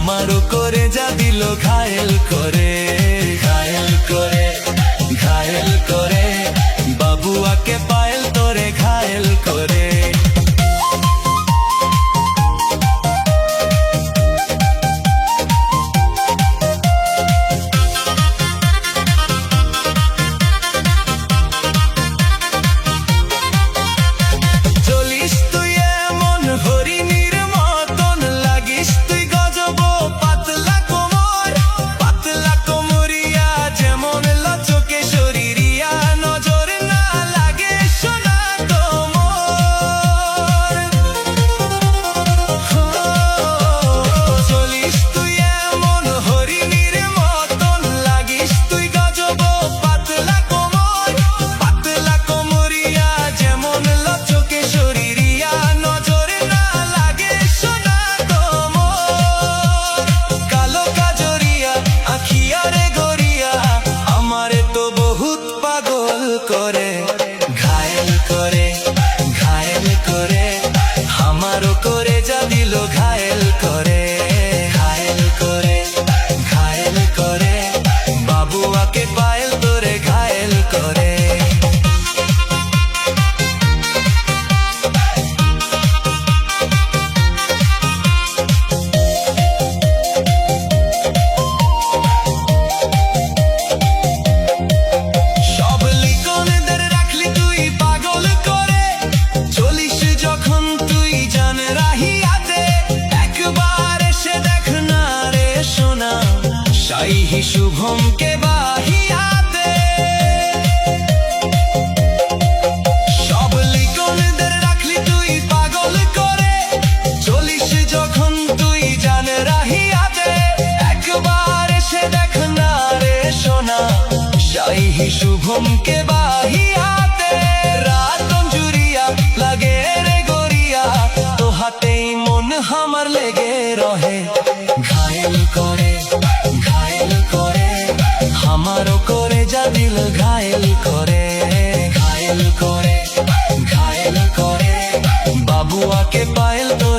আমারও করে যা দিল ঘায়েল করে, ঘায়েল করে, ঘায়েল করে, বাবুয়াকে পায়েল তোরে ঘায়েল করে। করে ঘায়েল করে, ঘায়েল করে, আমারও করে যা দিল ঘায়েল করে, ঘায়েল করে, ঘায়েল করে, বাবুয়াকে পায়েল তোরে ঘায়েল করে। শাইহি শুভমকে বাহিয়াতে সব লিখনদের রাখলি তুই পাগল করে, চলিস যখন তুই জান রাহিয়াতে, একবার এসে দেখ না রে সোনা, শাইহি শুভমকে বাহিয়াতে। রাত জুড়িয়া লাগে রে গড়িয়া, তো হাতেই মন আমার লেগে রহে, ঘায়েল করে, ঘায়েল করে, আমারও করে যা দিল ঘায়েল করে, ঘায়েল করে, ঘায়েল করে, বাবুয়াকে পায়েল তো